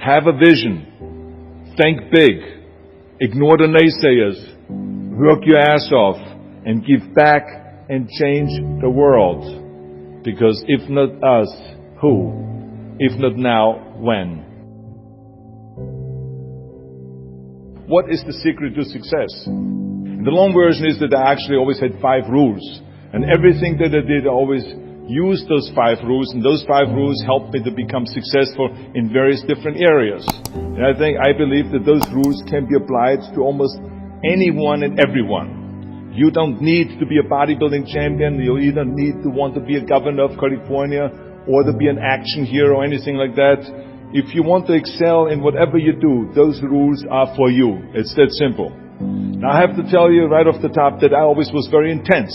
Have a vision. Think big. Ignore the naysayers. Work your ass off and give back and change the world. Because if not us, who? If not now, when? What is the secret to success? The long version is that I actually always had 5 rules. And everything that I did, I always used those 5 rules. And those 5 rules helped me to become successful in various different areas. And I believe that those rules can be applied to almost anyone and everyone. You don't need to be a bodybuilding champion. You don't need to want to be a governor of California or to be an action hero or anything like that. If you want to excel in whatever you do, those rules are for you. It's that simple. Now I have to tell you right off the top that I always was very intense.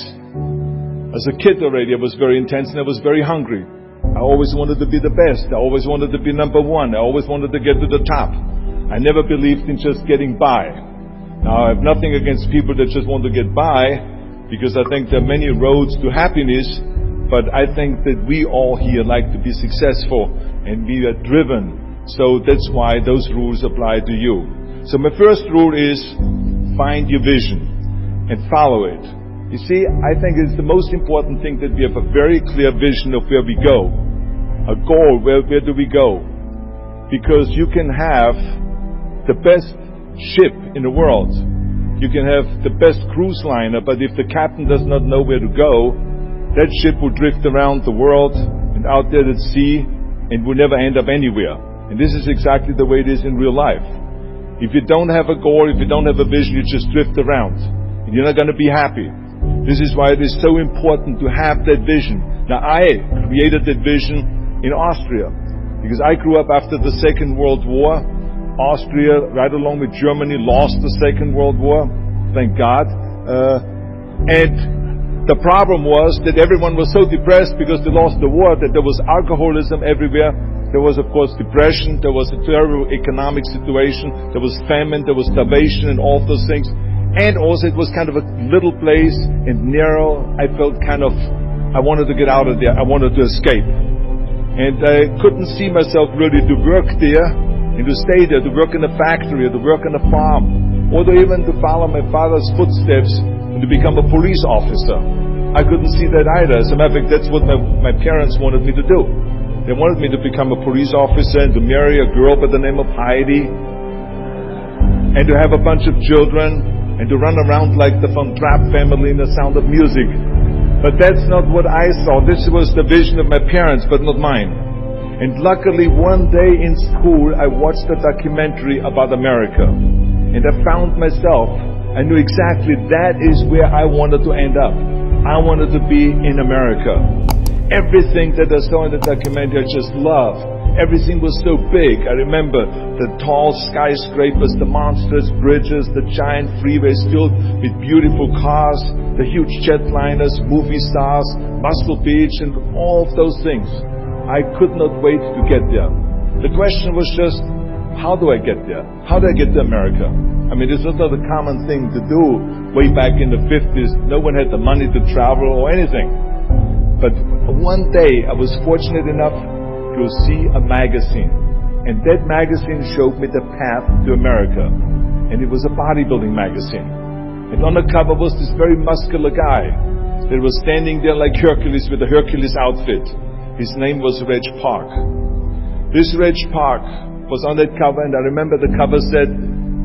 As a kid already, I was very intense and I was very hungry. I always wanted to be the best. I always wanted to be number one. I always wanted to get to the top. I never believed in just getting by. Now I have nothing against people that just want to get by, because I think there are many roads to happiness, but I think that we all here like to be successful and we are driven. So that's why those rules apply to you. So my first rule is find your vision and follow it. You see, I think it's the most important thing that we have a very clear vision of where we go. A goal, where do we go? Because you can have the best ship in the world. You can have the best cruise liner, but if the captain does not know where to go, that ship will drift around the world and out there at sea and will never end up anywhere. And this is exactly the way it is in real life. If you don't have a goal, if you don't have a vision, you just drift around. And you're not going to be happy. This is why it is so important to have that vision. Now, I created that vision in Austria, because I grew up after the Second World War. Austria, right along with Germany, lost the Second World War. Thank God. And the problem was that everyone was so depressed because they lost the war, that there was alcoholism everywhere. There was, of course, depression. There was a terrible economic situation. There was famine. There was starvation and all of those things. And also it was kind of a little place and narrow. I felt I wanted to get out of there. I wanted to escape. And I couldn't see myself really to work there and to stay there, to work in a factory or to work on a farm, or to even to follow my father's footsteps and to become a police officer. I couldn't see that either. As a matter of fact, that's what my parents wanted me to do. They wanted me to become a police officer and to marry a girl by the name of Heidi and to have a bunch of children and to run around like the Von Trapp family in The Sound of Music. But that's not what I saw. This was the vision of my parents, but not mine. And luckily, one day in school, I watched a documentary about America. And I found myself, I knew exactly that is where I wanted to end up. I wanted to be in America. Everything that I saw in the documentary, I just loved. Everything was so big. I remember the tall skyscrapers, the monstrous bridges, the giant freeways filled with beautiful cars, the huge jetliners, movie stars, Muscle Beach, and all of those things. I could not wait to get there. The question was just, how do I get there? How do I get to America? I mean, this was not a common thing to do way back in the 50s. No one had the money to travel or anything. But one day I was fortunate enough to see a magazine. And that magazine showed me the path to America. And it was a bodybuilding magazine. And on the cover was this very muscular guy that was standing there like Hercules with a Hercules outfit. His name was Reg Park. This Reg Park was on that cover, and I remember the cover said,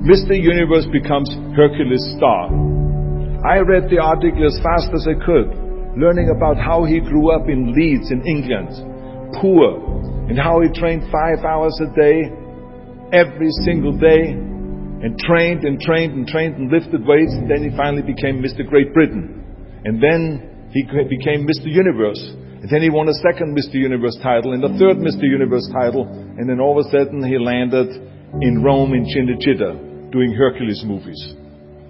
Mr. Universe becomes Hercules star. I read the article as fast as I could, learning about how he grew up in Leeds in England, poor, and how he trained 5 hours a day, every single day, and trained and lifted weights, and then he finally became Mr. Great Britain. And then he became Mr. Universe. And then he won a second Mr. Universe title and a third Mr. Universe title. And then all of a sudden he landed in Rome in Cinecittà doing Hercules movies.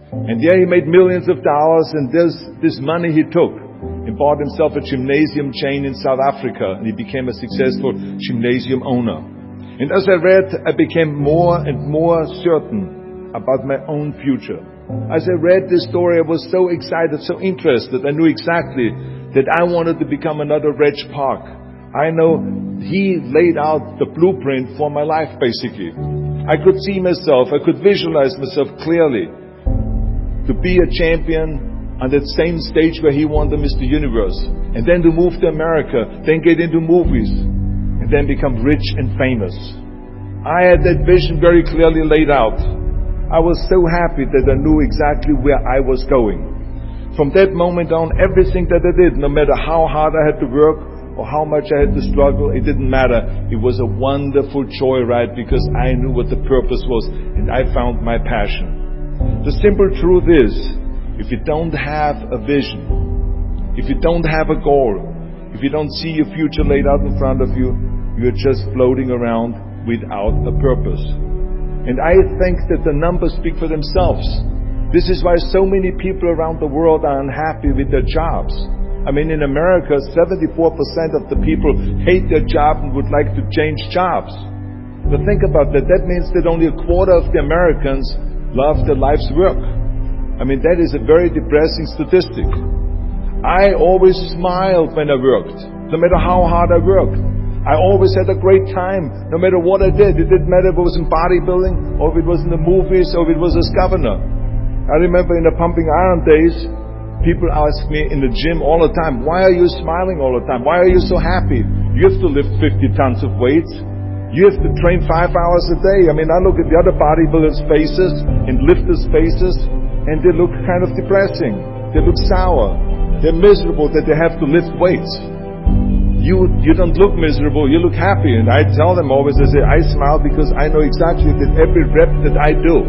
And there he made millions of dollars, and this money he took and bought himself a gymnasium chain in South Africa, and he became a successful gymnasium owner. And as I read, I became more and more certain about my own future. As I read this story, I was so excited, so interested. I knew exactly that I wanted to become another Reg Park. I know he laid out the blueprint for my life, basically. I could see myself, I could visualize myself clearly to be a champion on that same stage where he won the Mr. Universe, and then to move to America, then get into movies, and then become rich and famous. I had that vision very clearly laid out. I was so happy that I knew exactly where I was going. From that moment on, everything that I did, no matter how hard I had to work or how much I had to struggle, it didn't matter. It was a wonderful joyride because I knew what the purpose was and I found my passion. The simple truth is, if you don't have a vision, if you don't have a goal, if you don't see your future laid out in front of you, you're just floating around without a purpose. And I think that the numbers speak for themselves. This is why so many people around the world are unhappy with their jobs. I mean, in America, 74% of the people hate their job and would like to change jobs. But think about that. That means that only a quarter of the Americans love their life's work. I mean, that is a very depressing statistic. I always smiled when I worked, no matter how hard I worked. I always had a great time, no matter what I did. It didn't matter if it was in bodybuilding, or if it was in the movies, or if it was as governor. I remember in the pumping iron days, people ask me in the gym all the time, why are you smiling all the time? Why are you so happy? You have to lift 50 tons of weights. You have to train 5 hours a day. I mean, I look at the other bodybuilders' faces and lifters' faces, and they look kind of depressing. They look sour. They're miserable that they have to lift weights. You don't look miserable, you look happy. And I tell them always, I say, I smile because I know exactly that every rep that I do,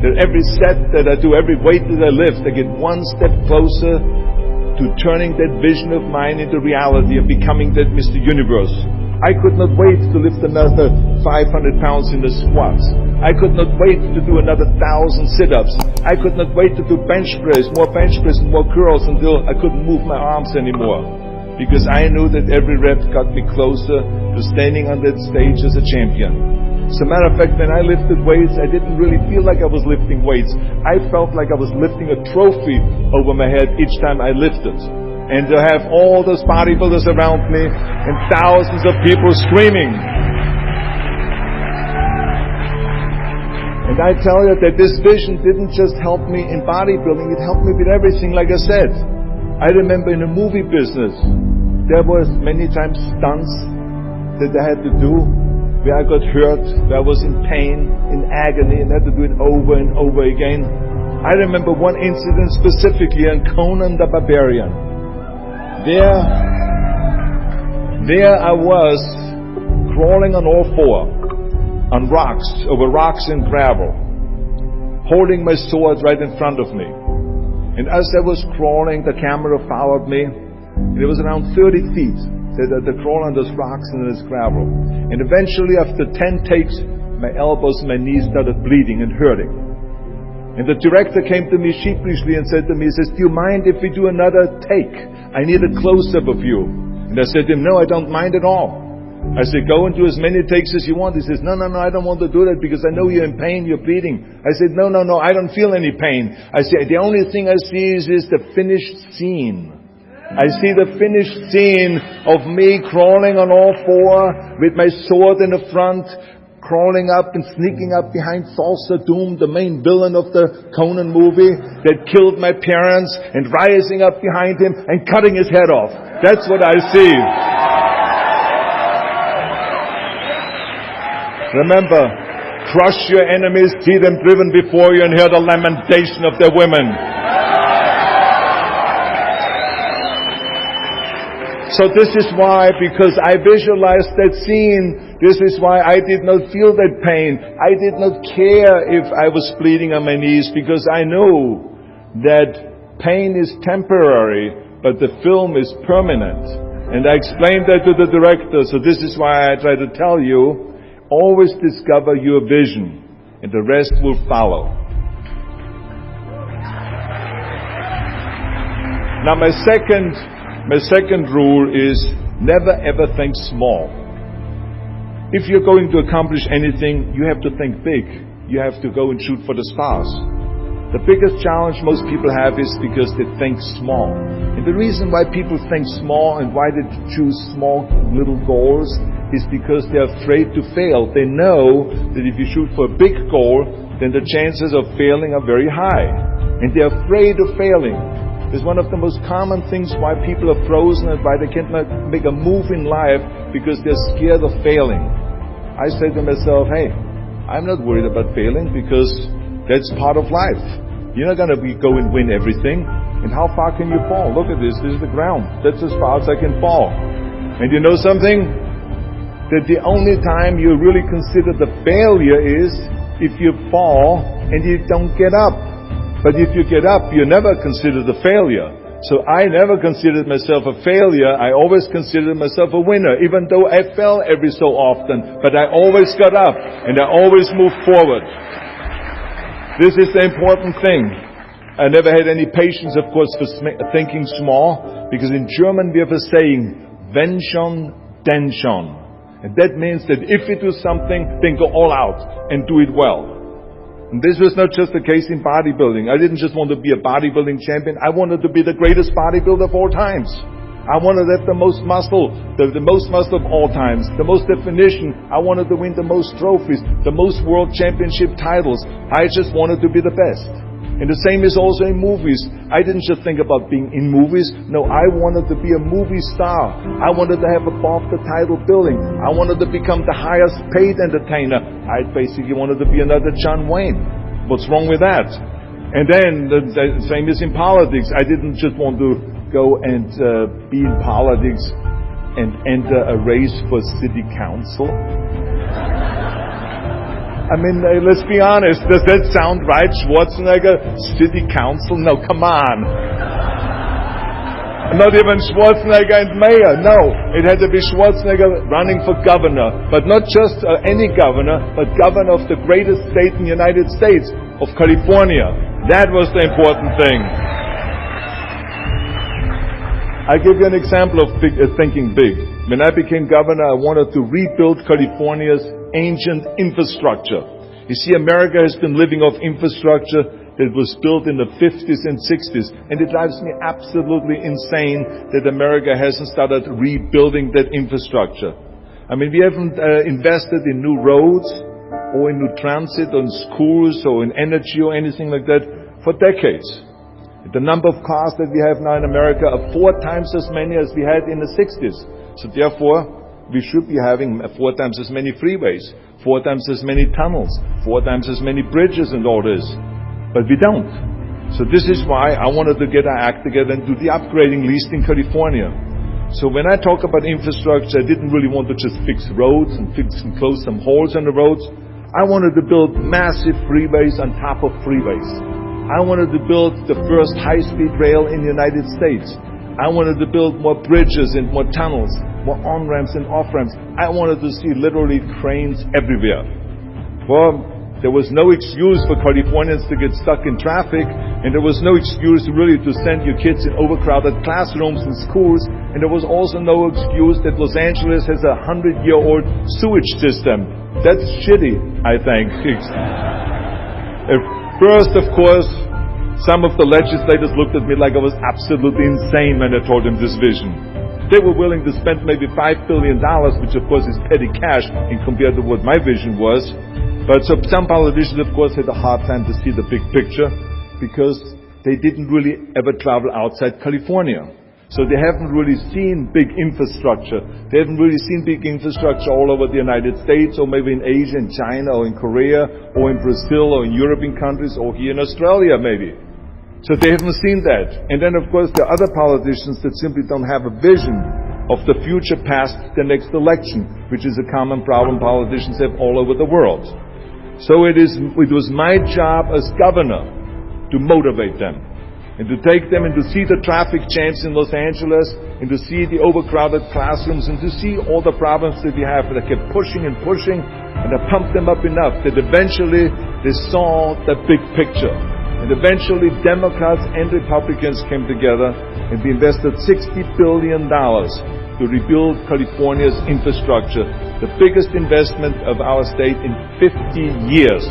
that every set that I do, every weight that I lift, I get one step closer to turning that vision of mine into reality and becoming that Mr. Universe. I could not wait to lift another 500 pounds in the squats. I could not wait to do another 1,000 sit-ups. I could not wait to do bench press, more bench press and more curls until I couldn't move my arms anymore. Because I knew that every rep got me closer to standing on that stage as a champion. As a matter of fact, when I lifted weights, I didn't really feel like I was lifting weights. I felt like I was lifting a trophy over my head each time I lifted. And to have all those bodybuilders around me and thousands of people screaming. And I tell you that this vision didn't just help me in bodybuilding, it helped me with everything, like I said. I remember in the movie business, there was many times stunts that I had to do, where I got hurt, where I was in pain, in agony, and had to do it over and over again. I remember one incident specifically on Conan the Barbarian. There I was, crawling on all four, on rocks, over rocks and gravel, holding my sword right in front of me. And as I was crawling, the camera followed me, and it was around 30 feet. The crawl on those rocks and this gravel. And eventually, after 10 takes, my elbows and my knees started bleeding and hurting. And the director came to me sheepishly and said to me, he says, do you mind if we do another take? I need a close-up of you. And I said to him, no, I don't mind at all. I said, go and do as many takes as you want. He says, no, I don't want to do that because I know you're in pain, you're bleeding. I said, no, I don't feel any pain. I said, the only thing I see is the finished scene. I see the finished scene of me crawling on all four with my sword in the front, crawling up and sneaking up behind Thulsa Doom, the main villain of the Conan movie that killed my parents, and rising up behind him and cutting his head off. That's what I see. Remember, crush your enemies, see them driven before you, and hear the lamentation of their women. So this is why, because I visualized that scene, this is why I did not feel that pain. I did not care if I was bleeding on my knees, because I know that pain is temporary, but the film is permanent. And I explained that to the director, so this is why I try to tell you, always discover your vision, and the rest will follow. Now my second rule is never ever think small. If you're going to accomplish anything, you have to think big. You have to go and shoot for the stars. The biggest challenge most people have is because they think small. And the reason why people think small and why they choose small little goals is because they're afraid to fail. They know that if you shoot for a big goal, then the chances of failing are very high. And they're afraid of failing. It's one of the most common things why people are frozen and why they can't make a move in life, because they're scared of failing. I say to myself, hey, I'm not worried about failing because that's part of life. You're not going to go and win everything. And how far can you fall? Look at this. This is the ground. That's as far as I can fall. And you know something? That the only time you really consider the failure is if you fall and you don't get up. But if you get up, you never consider the failure. So I never considered myself a failure. I always considered myself a winner, even though I fell every so often. But I always got up and I always moved forward. This is the important thing. I never had any patience, of course, for thinking small, because in German we have a saying, wenn schon, denn schon. And that means that if you do something, then go all out and do it well. And this was not just the case in bodybuilding. I didn't just want to be a bodybuilding champion. I wanted to be the greatest bodybuilder of all times. I wanted to have the most muscle, the most muscle of all times, the most definition. I wanted to win the most trophies, the most world championship titles. I just wanted to be the best. And the same is also in movies. I didn't just think about being in movies. No, I wanted to be a movie star. I wanted to have above the title billing. I wanted to become the highest paid entertainer. I basically wanted to be another John Wayne. What's wrong with that? And then the same is in politics. I didn't just want to go and be in politics and enter a race for city council. I mean, let's be honest. Does that sound right? Schwarzenegger, city council? No, come on. Not even Schwarzenegger and mayor. No, it had to be Schwarzenegger running for governor. But not just any governor, but governor of the greatest state in the United States, of California. That was the important thing. I'll give you an example of thinking big. When I became governor, I wanted to rebuild California's ancient infrastructure. You see, America has been living off infrastructure that was built in the 50s and 60s. And it drives me absolutely insane that America hasn't started rebuilding that infrastructure. I mean, we haven't invested in new roads or in new transit or in schools or in energy or anything like that for decades. The number of cars that we have now in America are 4 times as many as we had in the 60s. So therefore, we should be having 4 times as many freeways, 4 times as many tunnels, 4 times as many bridges and all this. But we don't. So this is why I wanted to get our act together and do the upgrading, least in California. So when I talk about infrastructure, I didn't really want to just fix roads and close some holes on the roads. I wanted to build massive freeways on top of freeways. I wanted to build the first high-speed rail in the United States. I wanted to build more bridges and more tunnels, more on-ramps and off-ramps. I wanted to see literally cranes everywhere. Well, there was no excuse for Californians to get stuck in traffic, and there was no excuse really to send your kids in overcrowded classrooms and schools, and there was also no excuse that Los Angeles has a 100-year-old sewage system. That's shitty, I think. First, of course, some of the legislators looked at me like I was absolutely insane when I told them this vision. They were willing to spend maybe $5 billion, which of course is petty cash in compared to what my vision was. But so some politicians, of course, had a hard time to see the big picture because they didn't really ever travel outside California. So they haven't really seen big infrastructure. They haven't really seen big infrastructure all over the United States, or maybe in Asia, in China, or in Korea, or in Brazil, or in European countries, or here in Australia maybe. So they haven't seen that. And then, of course, there are other politicians that simply don't have a vision of the future past the next election, which is a common problem politicians have all over the world. So it was my job as governor to motivate them, and to take them and to see the traffic jams in Los Angeles, and to see the overcrowded classrooms, and to see all the problems that we have. And I kept pushing and pushing, and I pumped them up enough that eventually they saw the big picture. And eventually Democrats and Republicans came together, and we invested $60 billion to rebuild California's infrastructure, the biggest investment of our state in 50 years.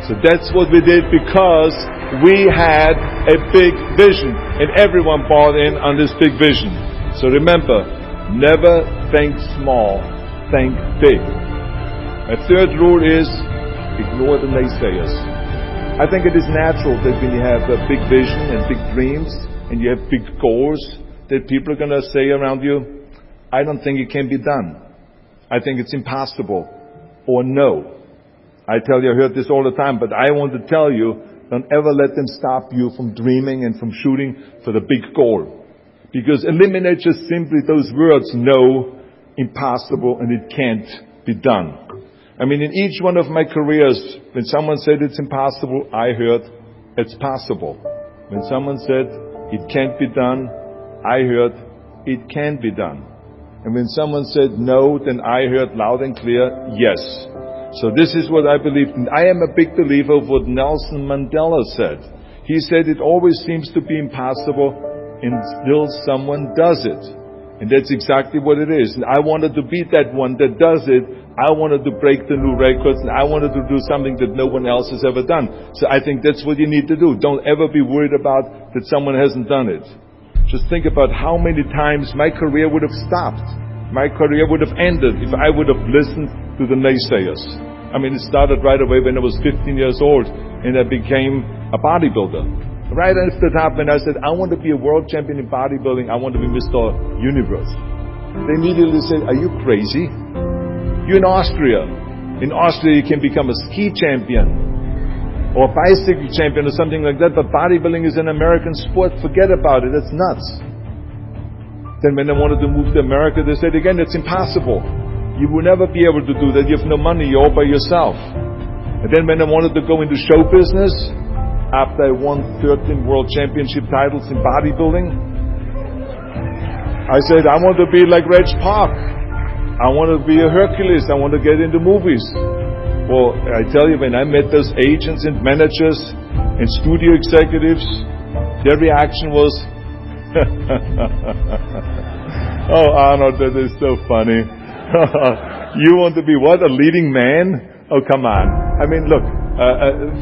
So that's what we did because we had a big vision and everyone bought in on this big vision. So remember, never think small, think big. A third rule is ignore the naysayers. I think it is natural that when you have a big vision and big dreams and you have big goals, that people are going to say around you, I don't think it can be done. I think it's impossible. Or no. I tell you, I heard this all the time, but I want to tell you, don't ever let them stop you from dreaming and from shooting for the big goal. Because eliminate just simply those words, no, impossible, and it can't be done. I mean, in each one of my careers, when someone said it's impossible, I heard it's possible. When someone said it can't be done, I heard it can be done. And when someone said no, then I heard loud and clear, yes. So this is what I believe. And I am a big believer of what Nelson Mandela said. He said it always seems to be impossible until someone does it. And that's exactly what it is. And I wanted to be that one that does it. I wanted to break the new records, and I wanted to do something that no one else has ever done. So I think that's what you need to do. Don't ever be worried about that someone hasn't done it. Just think about how many times my career would have stopped. My career would have ended if I would have listened to the naysayers. I mean, it started right away when I was 15 years old and I became a bodybuilder. Right after that, when I said, I want to be a world champion in bodybuilding, I want to be Mr. Universe. They immediately said, are you crazy? You're in Austria. In Austria, you can become a ski champion or a bicycle champion or something like that, but bodybuilding is an American sport. Forget about it. That's nuts. Then when I wanted to move to America, they said again, it's impossible. You will never be able to do that. You have no money. You're all by yourself. And then when I wanted to go into show business, after I won 13 world championship titles in bodybuilding, I said, I want to be like Reg Park. I want to be a Hercules. I want to get into movies. Well, I tell you, when I met those agents and managers and studio executives, their reaction was, oh, Arnold, that is so funny. You want to be what? A leading man? Oh, come on. I mean, look,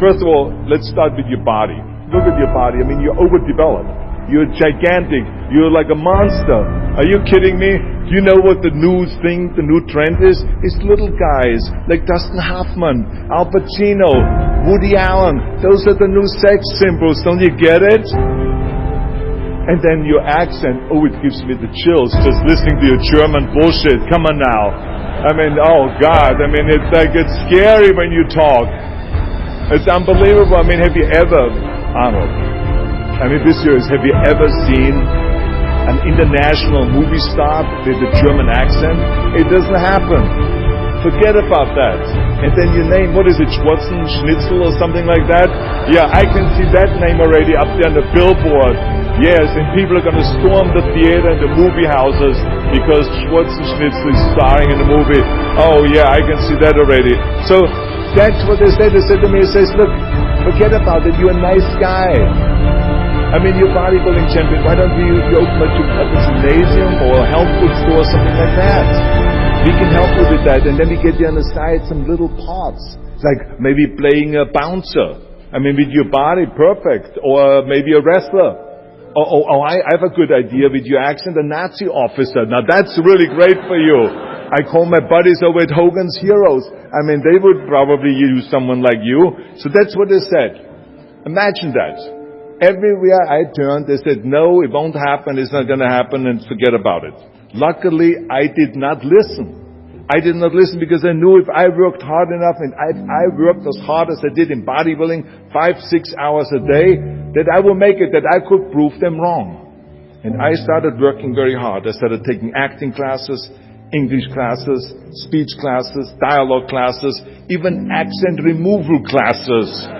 first of all, let's start with your body. Look at your body. I mean, you're overdeveloped. You're gigantic. You're like a monster. Are you kidding me? Do you know what the new thing, the new trend is? It's little guys like Dustin Hoffman, Al Pacino, Woody Allen. Those are the new sex symbols. Don't you get it? And then your accent, oh, it gives me the chills just listening to your German bullshit. Come on now. I mean, oh God. I mean, it's like, it's scary when you talk. It's unbelievable. I mean, have you ever, Arnold, I mean, this year is, have you ever seen an international movie star with a German accent? It doesn't happen. Forget about that. And then you name, what is it, Schwarzenegger or something like that? Yeah, I can see that name already up there on the billboard. Yes, and people are going to storm the theater and the movie houses because Schwarzenegger is starring in the movie. Oh yeah, I can see that already. So that's what they said. They said to me, look, forget about it. You're a nice guy. I mean, you're a bodybuilding champion. Why don't you open a gymnasium or a health food store or something like that? We can help you with that. And then we get you on the side some little parts. Like maybe playing a bouncer. I mean, with your body, perfect. Or maybe a wrestler. I have a good idea with your accent, a Nazi officer. Now that's really great for you. I call my buddies over at Hogan's Heroes. I mean, they would probably use someone like you. So that's what they said. Imagine that. Everywhere I turned, they said, no, it won't happen, it's not going to happen, and forget about it. Luckily, I did not listen. I did not listen because I knew if I worked hard enough, and I worked as hard as I did in bodybuilding, 5-6 hours a day, that I will make it, that I could prove them wrong. And I started working very hard. I started taking acting classes, English classes, speech classes, dialogue classes, even accent removal classes.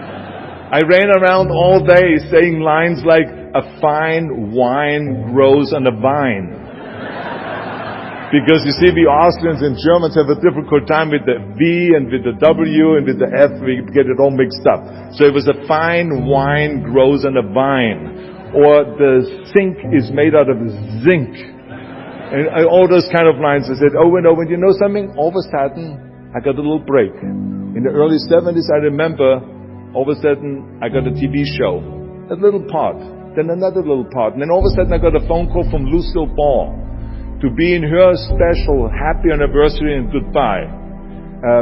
I ran around all day saying lines like, a fine wine grows on a vine. Because you see, we Austrians and Germans have a difficult time with the V and with the W and with the F. We get it all mixed up. So it was a fine wine grows on a vine. Or the sink is made out of zinc. And all those kind of lines. I said, over and over. And you know something? All of a sudden, I got a little break. In the early 70s, I remember All of a sudden, I got a TV show. A little part. Then another little part. And then all of a sudden, I got a phone call from Lucille Ball to be in her special happy anniversary and goodbye,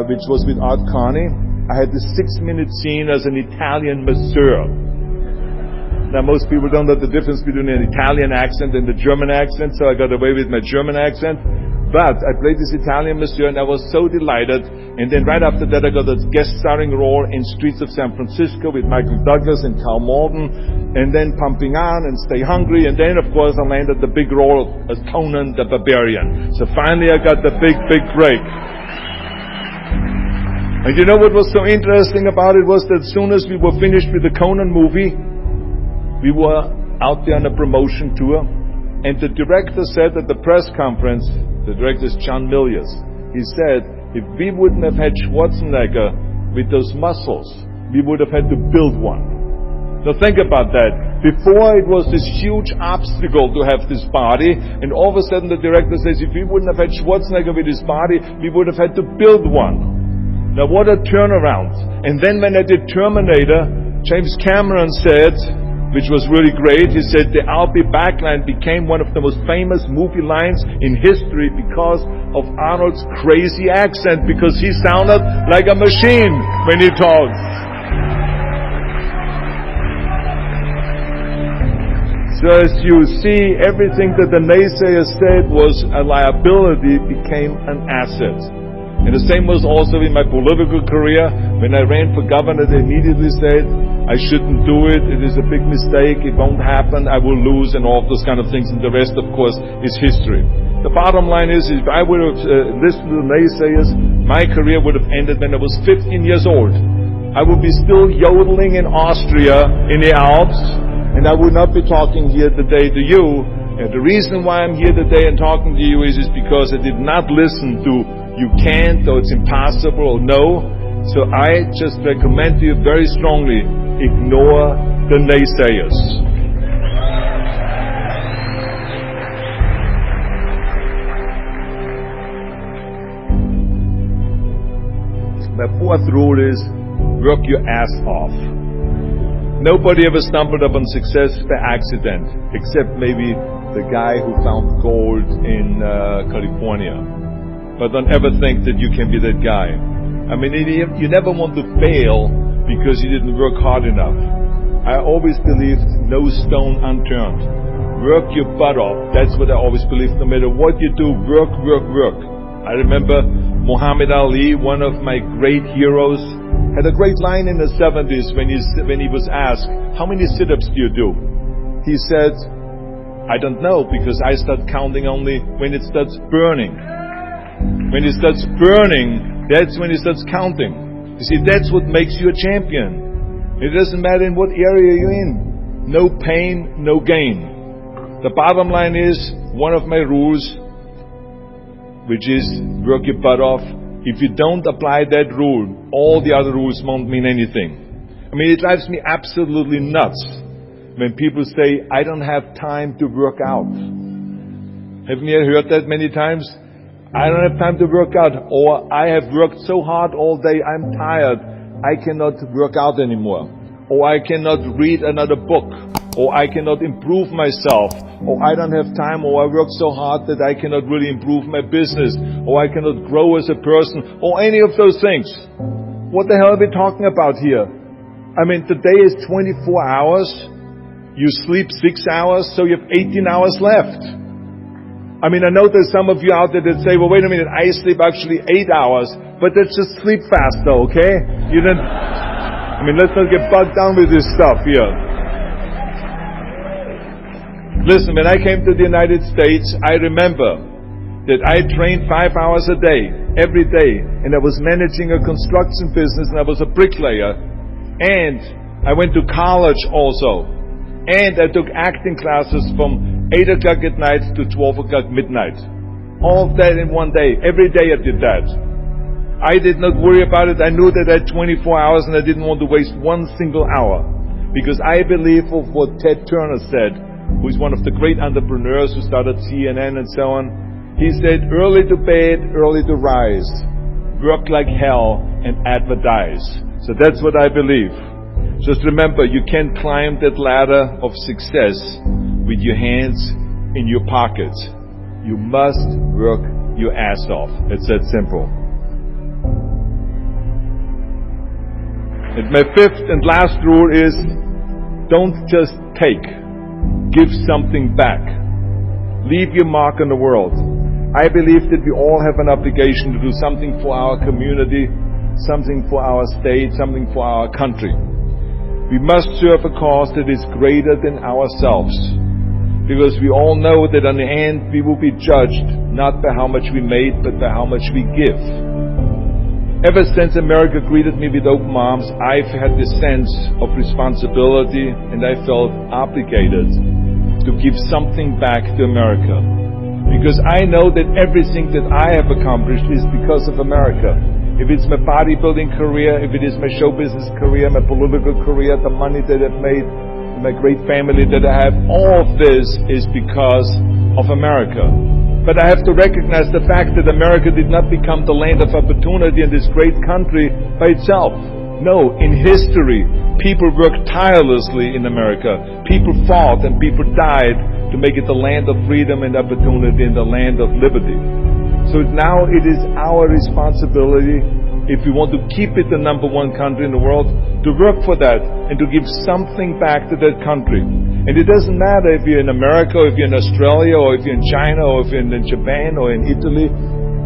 which was with Art Carney. I had this 6-minute scene as an Italian masseur. Now, most people don't know the difference between an Italian accent and the German accent, so I got away with my German accent. But I played this Italian masseur, and I was so delighted. And then right after that, I got a guest starring role in Streets of San Francisco with Michael Douglas and Carl Malden, and then Pumping On and Stay Hungry. And then, of course, I landed the big role as Conan the Barbarian. So finally, I got the big break. And you know what was so interesting about it was that as soon as we were finished with the Conan movie, we were out there on a promotion tour, and the director said at the press conference, the director is John Milius, he said, if we wouldn't have had Schwarzenegger with those muscles, we would have had to build one. Now think about that. Before it was this huge obstacle to have this body, and all of a sudden the director says, if we wouldn't have had Schwarzenegger with his body, we would have had to build one. Now what a turnaround. And then when I did Terminator, James Cameron said, which was really great, he said the "I'll be back" line became one of the most famous movie lines in history because of Arnold's crazy accent, because he sounded like a machine when he talks. So as you see, everything that the naysayers said was a liability became an asset. And the same was also in my political career. When I ran for governor, they immediately said, I shouldn't do it, it is a big mistake, it won't happen, I will lose, and all of those kind of things. And the rest, of course, is history. The bottom line is, if I would have listened to the naysayers, my career would have ended when I was 15 years old. I would be still yodeling in Austria, in the Alps, and I would not be talking here today to you. And the reason why I'm here today and talking to you is because I did not listen to you can't, or it's impossible, or no. So I just recommend to you very strongly, ignore the naysayers. My fourth rule is, work your ass off. Nobody ever stumbled upon success by accident, except maybe the guy who found gold in California. But don't ever think that you can be that guy. I mean, you never want to fail because you didn't work hard enough. I always believed no stone unturned. Work your butt off. That's what I always believed. No matter what you do, work. I remember Muhammad Ali, one of my great heroes, had a great line in the 70s when he was asked, how many sit-ups do you do? He said, I don't know, because I start counting only when it starts burning. When it starts burning, that's when it starts counting. You see, that's what makes you a champion. It doesn't matter in what area you're in. No pain, no gain. The bottom line is, one of my rules, which is work your butt off. If you don't apply that rule, all the other rules won't mean anything. I mean, it drives me absolutely nuts when people say, I don't have time to work out. Haven't you heard that many times? I don't have time to work out, or I have worked so hard all day, I'm tired, I cannot work out anymore, or I cannot read another book, or I cannot improve myself, or I don't have time, or I work so hard that I cannot really improve my business, or I cannot grow as a person, or any of those things. What the hell are we talking about here? I mean, today is 24 hours, you sleep 6 hours, so you have 18 hours left. I mean, I know there's some of you out there that say, well, wait a minute, I sleep actually 8 hours, but that's just sleep faster, okay? Let's not get bogged down with this stuff here. Listen, when I came to the United States, I remember that I trained 5 hours a day, every day, and I was managing a construction business, and I was a bricklayer, and I went to college also, and I took acting classes from 8 o'clock at night to 12 o'clock midnight. All of that in one day. Every day I did that. I did not worry about it. I knew that I had 24 hours and I didn't want to waste one single hour. Because I believe of what Ted Turner said, who is one of the great entrepreneurs who started CNN and so on. He said, early to bed, early to rise. Work like hell and advertise. So that's what I believe. Just remember, you can't climb that ladder of success with your hands in your pockets. You must work your ass off. It's that simple. And my fifth and last rule is, don't just take. Give something back. Leave your mark on the world. I believe that we all have an obligation to do something for our community, something for our state, something for our country. We must serve a cause that is greater than ourselves. Because we all know that in the end we will be judged not by how much we made, but by how much we give. Ever since America greeted me with open arms, I've had this sense of responsibility, and I felt obligated to give something back to America. Because I know that everything that I have accomplished is because of America. If it's my bodybuilding career, if it is my show business career, my political career, the money that I've made, my great family that I have, all of this is because of America. But I have to recognize the fact that America did not become the land of opportunity in this great country by itself. No, in history, people worked tirelessly in America. People fought and people died to make it the land of freedom and opportunity and the land of liberty. So now it is our responsibility, if we want to keep it the number one country in the world, to work for that and to give something back to that country. And it doesn't matter if you're in America, or if you're in Australia, or if you're in China, or if you're in Japan, or in Italy.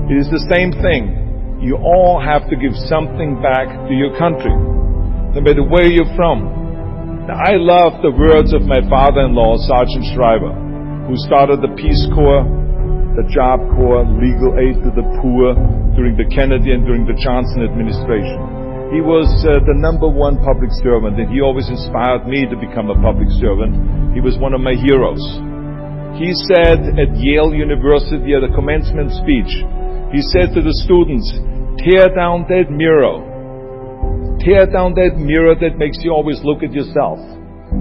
It is the same thing. You all have to give something back to your country, no matter where you're from. Now, I love the words of my father-in-law, Sergeant Shriver, who started the Peace Corps, the Job Corps, legal aid to the poor during the Kennedy and during the Johnson administration. He was the number one public servant, and he always inspired me to become a public servant. He was one of my heroes. He said at Yale University at a commencement speech, he said to the students, tear down that mirror. Tear down that mirror that makes you always look at yourself.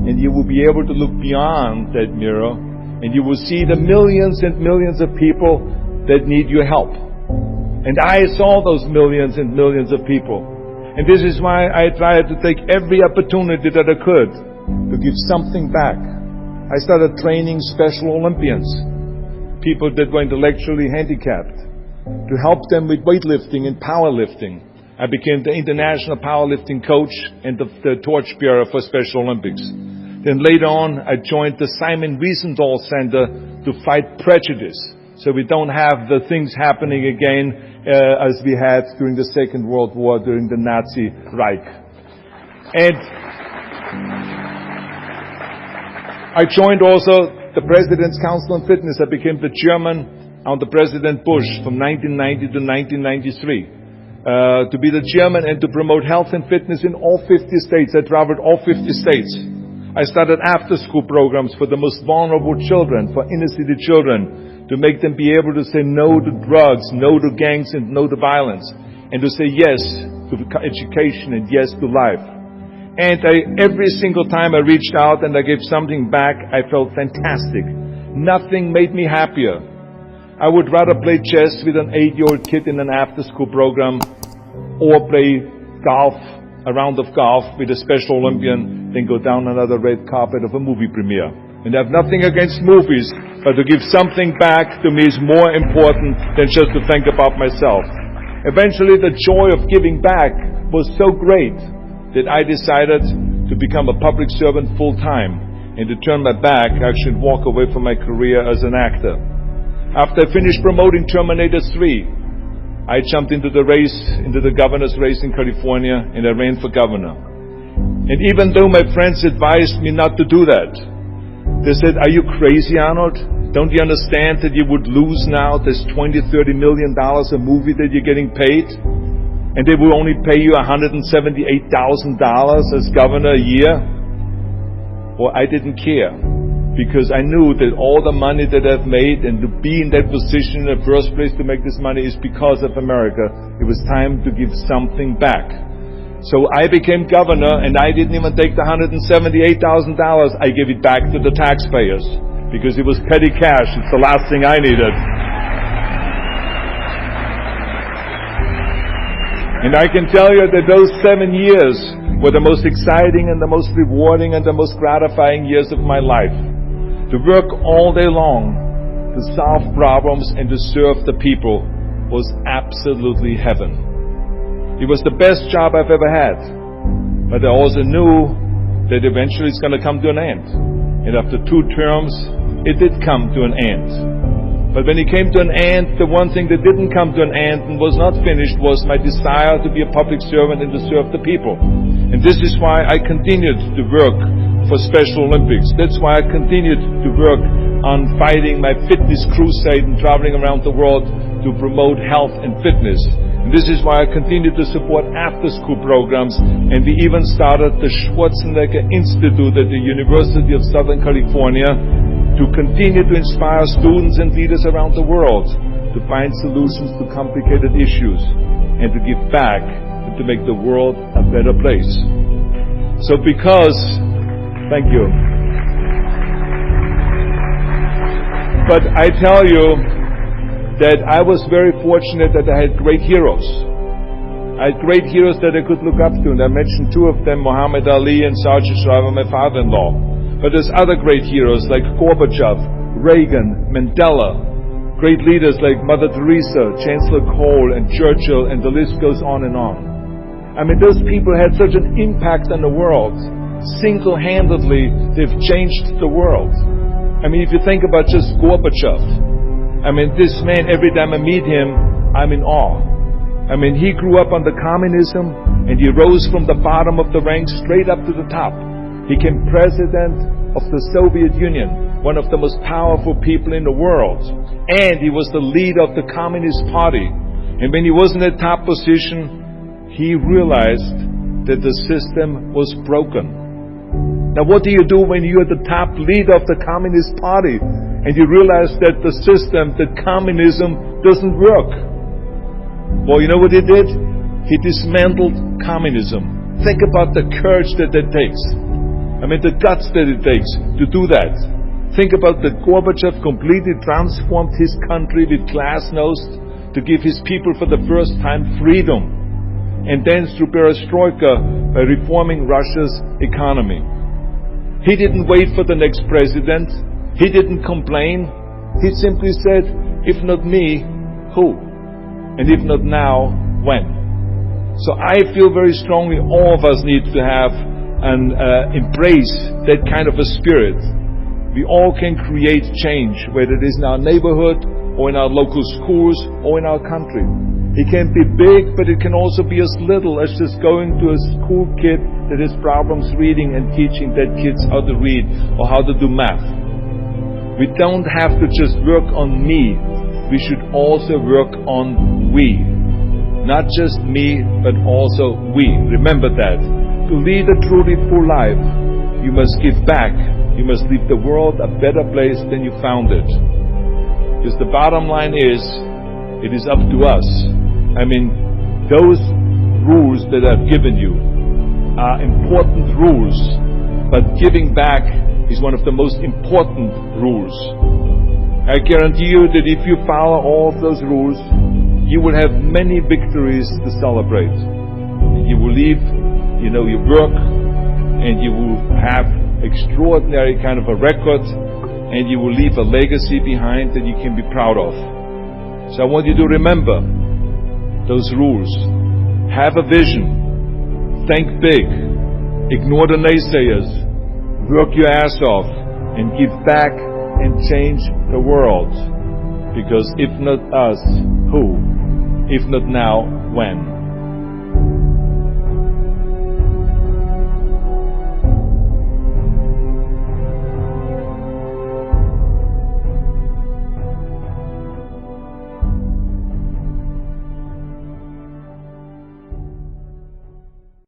And you will be able to look beyond that mirror, and you will see the millions and millions of people that need your help. And I saw those millions and millions of people. And this is why I tried to take every opportunity that I could to give something back. I started training Special Olympians, people that were intellectually handicapped, to help them with weightlifting and powerlifting. I became the international powerlifting coach and the torchbearer for Special Olympics. Then later on, I joined the Simon Wiesenthal Center to fight prejudice, so we don't have the things happening again as we had during the Second World War, during the Nazi Reich. And I joined also the President's Council on Fitness. I became the chairman under President Bush from 1990 to 1993. To be the chairman and to promote health and fitness in all 50 states. I traveled all 50 states. I started after-school programs for the most vulnerable children, for inner-city children, to make them be able to say no to drugs, no to gangs, and no to violence, and to say yes to education and yes to life. And every single time I reached out and I gave something back, I felt fantastic. Nothing made me happier. I would rather play chess with an 8-year-old kid in an after-school program or play golf, a round of golf with a Special Olympian than go down another red carpet of a movie premiere. And I have nothing against movies, but to give something back to me is more important than just to think about myself. Eventually, the joy of giving back was so great that I decided to become a public servant full-time and to turn my back, actually walk away from my career as an actor. After I finished promoting Terminator 3, I jumped into the race, into the governor's race in California, and I ran for governor. And even though my friends advised me not to do that, they said, "Are you crazy, Arnold? Don't you understand that you would lose now this $20-30 million a movie that you're getting paid? And they will only pay you $178,000 as governor a year?" Well, I didn't care, because I knew that all the money that I've made and to be in that position in the first place to make this money is because of America. It was time to give something back. So I became governor, and I didn't even take the $178,000. I gave it back to the taxpayers because it was petty cash. It's the last thing I needed. And I can tell you that those 7 years were the most exciting and the most rewarding and the most gratifying years of my life. To work all day long, to solve problems and to serve the people was absolutely heaven. It was the best job I've ever had. But I also knew that eventually it's going to come to an end. And after 2 terms, it did come to an end. But when it came to an end, the one thing that didn't come to an end and was not finished was my desire to be a public servant and to serve the people. And this is why I continued to work for Special Olympics. That's why I continued to work on fighting my fitness crusade and traveling around the world to promote health and fitness. And this is why I continued to support after-school programs, and we even started the Schwarzenegger Institute at the University of Southern California to continue to inspire students and leaders around the world to find solutions to complicated issues and to give back and to make the world a better place. So thank you. But I tell you that I was very fortunate that I had great heroes. I had great heroes that I could look up to, and I mentioned 2 of them, Muhammad Ali and Sergeant Shriver, my father-in-law. But there's other great heroes like Gorbachev, Reagan, Mandela, great leaders like Mother Teresa, Chancellor Kohl, and Churchill, and the list goes on and on. I mean, those people had such an impact on the world. Single-handedly, they've changed the world. I mean, if you think about just Gorbachev, I mean, this man, every time I meet him, I'm in awe. I mean, he grew up under communism, and he rose from the bottom of the ranks straight up to the top. He became president of the Soviet Union, one of the most powerful people in the world. And he was the leader of the Communist Party. And when he was in a top position, he realized that the system was broken. Now what do you do when you're the top leader of the Communist Party and you realize that the system, that communism, doesn't work? Well, you know what he did? He dismantled communism. Think about the courage that takes. I mean, the guts that it takes to do that. Think about that Gorbachev completely transformed his country with glasnost to give his people for the first time freedom. And then through perestroika by reforming Russia's economy. He didn't wait for the next president. He didn't complain. He simply said, if not me, who? And if not now, when? So I feel very strongly all of us need to have and embrace that kind of a spirit. We all can create change, whether it is in our neighborhood or in our local schools or in our country. It can be big, but it can also be as little as just going to a school kid that has problems reading and teaching that kids how to read or how to do math. We don't have to just work on me. We should also work on we. Not just me, but also we. Remember that. To lead a truly full life, you must give back. You must leave the world a better place than you found it. Because the bottom line is, it is up to us. I mean, those rules that I've given you are important rules, but giving back is one of the most important rules. I guarantee you that if you follow all of those rules, you will have many victories to celebrate. And you will leave, your work, and you will have extraordinary kind of a record, and you will leave a legacy behind that you can be proud of. So I want you to remember those rules. Have a vision. Think big. Ignore the naysayers. Work your ass off and give back and change the world. Because if not us, who? If not now, when?